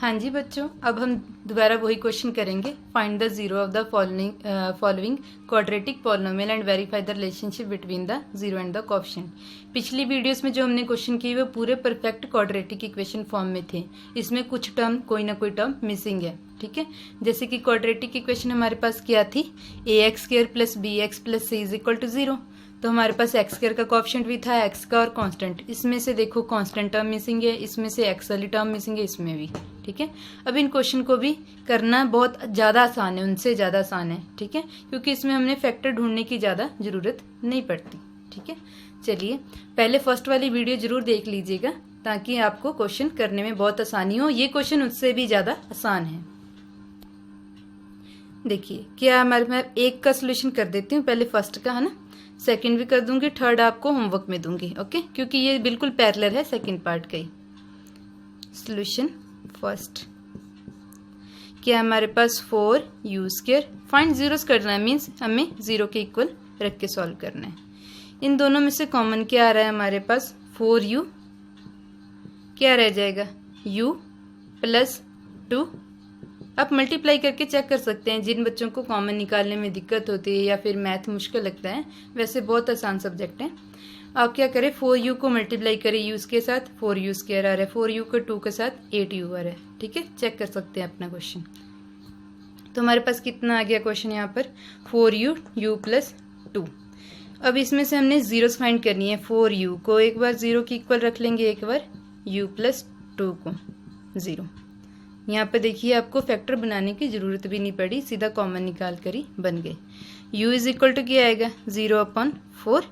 हाँ जी बच्चों, अब हम दोबारा वही क्वेश्चन करेंगे। Find the zero of the following quadratic polynomial and verify the relationship between the zero and the coefficient. पिछली वीडियोस में जो हमने क्वेश्चन किए वो पूरे परफेक्ट क्वाड्रेटिक इक्वेशन फॉर्म में थे। इसमें कुछ टर्म, कोई ना कोई टर्म मिसिंग है, ठीक है। जैसे कि क्वाड्रेटिक इक्वेशन हमारे पास क्या थी, ax² plus bx plus c is equal to 0। तो हमारे पास x² का कोएफिशिएंट भी था, x का और कांस्टेंट। इसमें से देखो कांस्टेंट टर्म मिसिंग है, इसमें से x वाली टर्म मिसिंग है, इसमें भी, ठीक है। अब इन क्वेश्चन को भी करना बहुत ज़्यादा आसान है, उनसे ज़्यादा आसान है, ठीक है, क्योंकि इसमें हमने फैक्टर ढूंढने की ज़्यादा ज़रूरत नहीं पड़ती, ठीक है। चलिए पहले फर्स्ट वाली वीडियो जरूर देख लीजिएगा ताकि आपको क्वेश्चन करने में बहुत आसानी हो। ये क्वेश्चन उससे भी ज़्यादा आसान है। देखिए क्या हमारे, मैं एक का सोल्यूशन कर देती हूँ, पहले फर्स्ट का है ना, सेकंड भी कर दूंगी, थर्ड आपको होमवर्क में दूंगी, ओके, क्योंकि ये बिल्कुल पैरेलल है सेकंड पार्ट का ही। सोल्यूशन फर्स्ट, क्या हमारे पास 4u², फाइंड जीरोस करना है, मीन्स हमें 0 के इक्वल रख के सॉल्व करना है। इन दोनों में से कॉमन क्या आ रहा है हमारे पास, 4u, क्या रह जाएगा u प्लस 2। आप मल्टीप्लाई करके चेक कर सकते हैं। जिन बच्चों को कॉमन निकालने में दिक्कत होती है या फिर मैथ मुश्किल लगता है, वैसे बहुत आसान सब्जेक्ट है। आप क्या करें, 4u को मल्टीप्लाई करें u के साथ, 4u² आ रहा है, 4u को 2 के साथ 8u आ रहा है, ठीक है। चेक कर सकते हैं अपना क्वेश्चन। तो हमारे पास कितना आ गया क्वेश्चन यहाँ पर, 4u u प्लस 2। अब इसमें से हमने जीरोस फाइंड करनी है। 4u को एक बार 0 के इक्वल रख लेंगे, एक बार u प्लस 2 को 0। यहाँ पे देखिए आपको फैक्टर बनाने की जरूरत भी नहीं पड़ी, सीधा कॉमन निकाल कर ही बन गए। u इज इक्वल टू क्या आएगा, 0/4,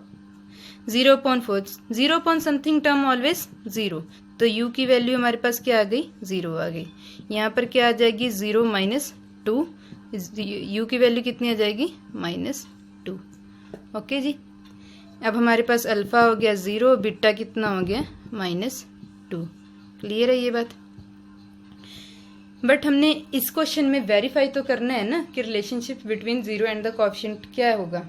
0/4, 0 समथिंग टर्म ऑलवेज 0। तो u की वैल्यू हमारे पास क्या आ गई, 0 आ गई। यहाँ पर क्या आ जाएगी, 0 माइनस 2, u की वैल्यू कितनी आ जाएगी, -2, ओके जी। अब हमारे पास अल्फा हो गया 0, बीटा कितना हो गया, -2। क्लियर है ये बात। बट हमने इस क्वेश्चन में वेरीफाई तो करना है ना कि relationship between zero and the coefficient क्या होगा।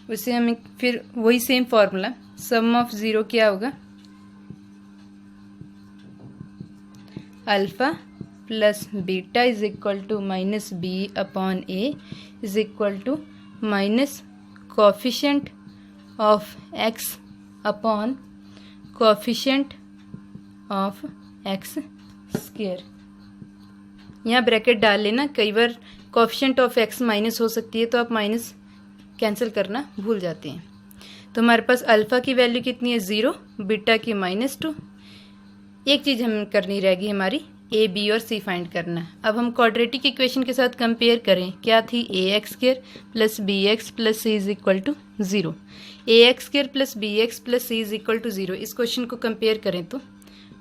उसे हमें फिर वही सेम फॉर्मूला, सम ऑफ 0 क्या होगा, alpha plus beta is equal to -b/a is equal to minus coefficient of x upon coefficient of x²। यहाँ ब्रैकेट डाल लेना, कई बार कोएफिशिएंट ऑफ x माइनस हो सकती है तो आप माइनस कैंसिल करना भूल जाते हैं। तो हमारे पास अल्फा की वैल्यू कितनी है, 0, बीटा की -2। एक चीज़ हम करनी रहेगी हमारी, a, b और c फाइंड करना। अब हम क्वाड्रेटिक इक्वेशन के साथ कंपेयर करें, क्या थी, ax² plus bx plus c is equal to 0। ax² plus bx plus c is equal to 0, इस क्वेश्चन को कंपेयर करें तो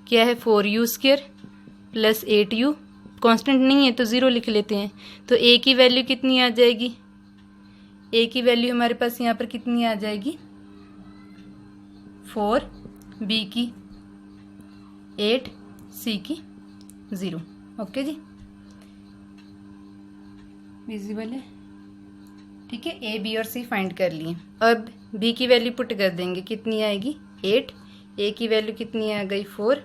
क्या है, 4u² प्लस 8u, कांस्टेंट नहीं है तो 0 लिख लेते हैं। तो a की वैल्यू कितनी आ जाएगी, a की वैल्यू हमारे पास यहाँ पर कितनी आ जाएगी, 4, b की 8, c की 0, ओके जी, विजिबल है, ठीक है। a, b और c फाइंड कर लिए। अब b की वैल्यू पुट कर देंगे, कितनी आएगी, 8, a की वैल्यू कितनी आ गई, 4,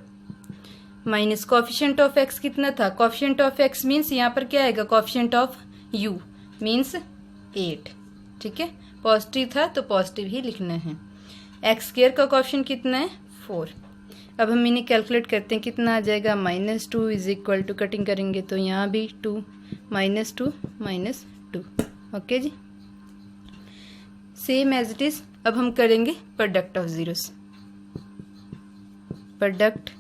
माइनस कोएफिशिएंट ऑफ x कितना था, कोएफिशिएंट ऑफ x मीन्स यहाँ पर क्या आएगा, कोएफिशिएंट ऑफ u मीन्स 8, ठीक है। पॉजिटिव था तो पॉजिटिव ही लिखना है। x² का कोएफिशिएंट कितना है, 4। अब हम इन्हें कैलकुलेट करते हैं, कितना आ जाएगा, -2 इज इक्वल टू, कटिंग करेंगे तो यहाँ भी 2, -2 -2, ओके जी, सेम एज इट इज। अब हम करेंगे product of zeros, product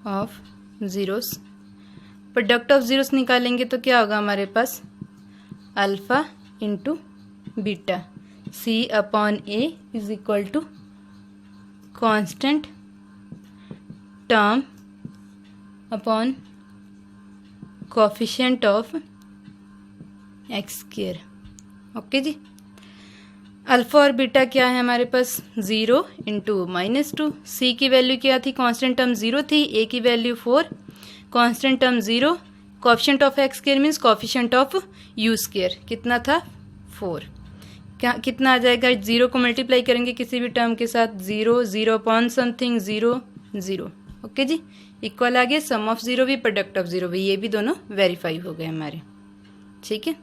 of zeros, product of zeros निकालेंगे तो क्या होगा हमारे पास, alpha into beta c/a is equal to constant term upon coefficient of x², okay जी। अल्फा और बीटा क्या है हमारे पास, 0 इंटू -2, c की वैल्यू क्या थी, कांस्टेंट टर्म 0 थी, a की value 4, constant term 0, coefficient of x² means coefficient of u², कितना था, 4। क्या कितना आ जाएगा, 0 को मल्टीप्लाई करेंगे किसी भी टर्म के साथ, 0, 0 अपॉन समथिंग 0, 0, ओके जी। इक्वल आ गया, सम ऑफ जीरो भी प्रोडक्ट ऑफ जीरो भी, ये भी दोनों वेरीफाई हो गए हमारे। ठीक है,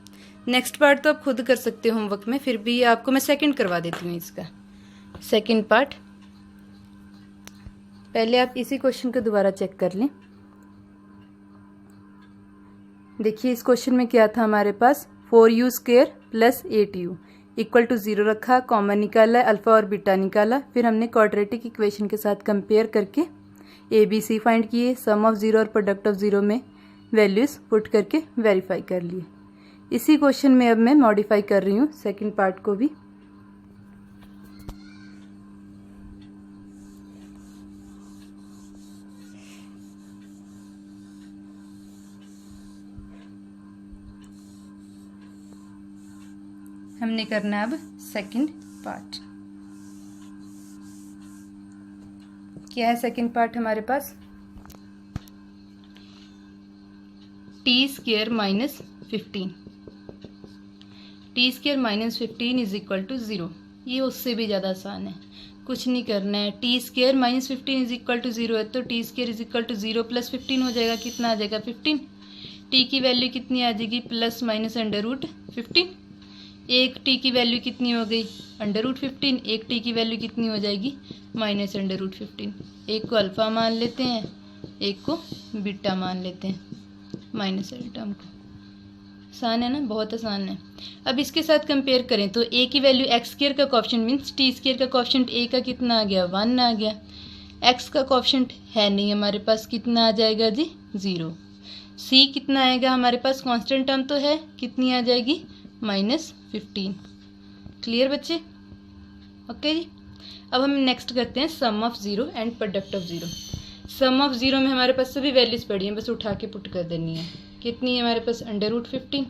नेक्स्ट पार्ट तो आप खुद कर सकते हो होमवर्क में, फिर भी आपको मैं सेकंड करवा देती हूँ इसका सेकंड पार्ट। पहले आप इसी क्वेश्चन को दोबारा चेक कर लें। देखिए इस क्वेश्चन में क्या था हमारे पास, 4u square plus 8u equal to 0 रखा, कॉमन निकाला, अल्फा और बीटा निकाला, फिर हमने क्वाड्रेटिक इक्वेशन के साथ कंपेयर करके ए बी सी फाइंड किए, सम ऑफ जीरो और प्रोडक्ट ऑफ जीरो में वैल्यूज पुट करके वेरीफाई कर लिए। इसी क्वेश्चन में अब मैं मॉडिफाई कर रही हूँ सेकंड पार्ट को भी। हमने करना है अब सेकंड पार्ट। क्या है सेकंड पार्ट हमारे पास, t square minus 15, t square minus 15 is equal to 0। ये उससे भी ज़्यादा आसान है, कुछ नहीं करना है। T square minus 15 is equal to 0 है तो t square is equal to 0 plus 15 हो जाएगा, कितना आ जाएगा 15। टी की वैल्यू कितनी आ जाएगी, प्लस माइनस अंडर रूट 15। एक टी की वैल्यू कितनी हो गई, अंडर रूट 15, एक टी की वैल्यू कितनी हो जाएगी, माइनस अंडर रूट 15। एक को अल्फा मान लेते हैं, एक को बीटा मान लेते हैं, माइनस वाली टर्म को। आसान है ना, बहुत आसान है। अब इसके साथ कंपेयर करें तो ए की वैल्यू एक्स स्क्वायर का कोएफिशिएंट मीन्स टी स्क्वायर का कोएफिशिएंट ए का कितना आ गया, 1 आ गया। एक्स का कोएफिशिएंट है नहीं हमारे पास, कितना आ जाएगा जी, 0। सी कितना आएगा हमारे पास, कांस्टेंट टर्म तो है, कितनी आ जाएगी, माइनस 15। क्लियर बच्चे, ओके जी। अब हम नेक्स्ट करते हैं sum of zero and product of zero. Sum of zero में हमारे पास सभी वैल्यूज पड़ी हैं, बस उठा के पुट कर देनी है। कितनी है हमारे पास, अंडर रूट 15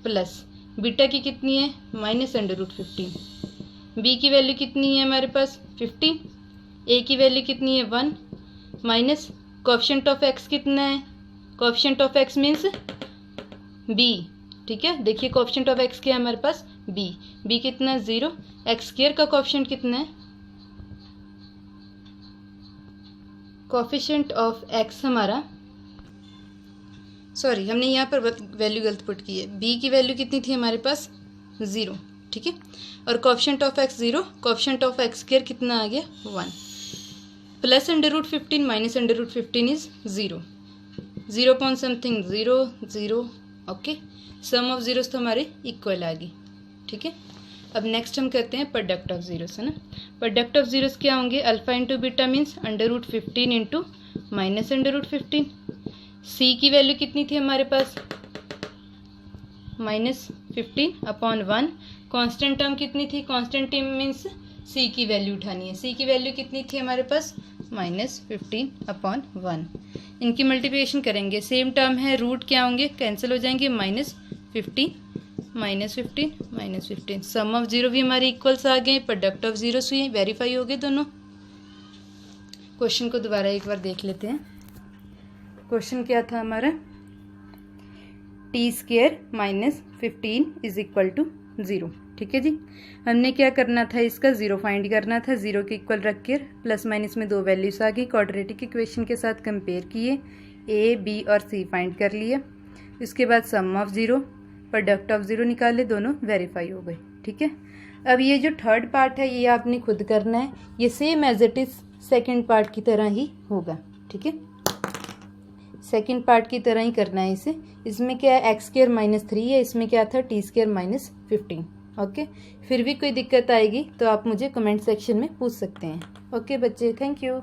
प्लस बीटा की कितनी है, माइनस अंडर रूट 15। बी की वैल्यू कितनी है हमारे पास 15, ए की वैल्यू कितनी है 1, माइनस कोएफिशिएंट ऑफ एक्स कितना है, coefficient of x means b. ठीक है, देखिए कोएफिशिएंट ऑफ एक्स क्या है हमारे पास, बी। बी कितना 0, एक्स स्क्वायर का कोएफिशिएंट कितना है, कोएफिशिएंट ऑफ एक्स हमारा, सॉरी हमने यहाँ पर वैल्यू गलत पुट की है। बी की वैल्यू कितनी थी हमारे पास 0, ठीक है, और coefficient of x 0, coefficient of x square कितना आ गया 1, plus under root 15 minus under root 15 is 0, 0 point something 0 0। Okay, sum of zeros तो हमारे इक्वल आ गई। ठीक है, अब नेक्स्ट हम करते हैं प्रोडक्ट ऑफ जीरोस, है ना। प्रोडक्ट ऑफ जीरोस क्या होंगे, alpha into beta means under root 15 into minus under root 15। C की वैल्यू कितनी थी हमारे पास, माइनस 15 अपॉन 1। कांस्टेंट टर्म कितनी थी, कांस्टेंट टर्म मीन्स सी की वैल्यू उठानी है। सी की वैल्यू कितनी थी हमारे पास, माइनस 15 अपॉन 1। इनकी मल्टीप्लिकेशन करेंगे, सेम टर्म है, रूट क्या होंगे, कैंसिल हो जाएंगे, minus 15 minus 15 minus 15। Sum of zero भी हमारे इक्वल्स आ गए, प्रोडक्ट ऑफ जीरो हुई, वेरीफाई हो गए दोनों। क्वेश्चन को दोबारा एक बार देख लेते हैं। क्वेश्चन क्या था हमारा, t square minus 15 is equal to 0। ठीक है जी, हमने क्या करना था, इसका 0 फाइंड करना था। 0 के इक्वल रख कर प्लस माइनस में 2 वैल्यूज आ गई, क्वाड्रेटिक इक्वेशन के साथ कंपेयर किए, ए बी और सी फाइंड कर लिए। उसके बाद sum of zero, product of zero निकाले, दोनों वेरीफाई हो गए। ठीक है, अब ये जो थर्ड पार्ट है ये आपने खुद करना है, ये same as it is second part की तरह ही होगा। ठीक है, सेकेंड पार्ट की तरह ही करना है इसे। इसमें क्या है, एक्स स्क्वायर माइनस 3 है, इसमें क्या था, टी स्क्वायर माइनस 15। ओके, फिर भी कोई दिक्कत आएगी तो आप मुझे कमेंट सेक्शन में पूछ सकते हैं। ओके बच्चे, थैंक यू।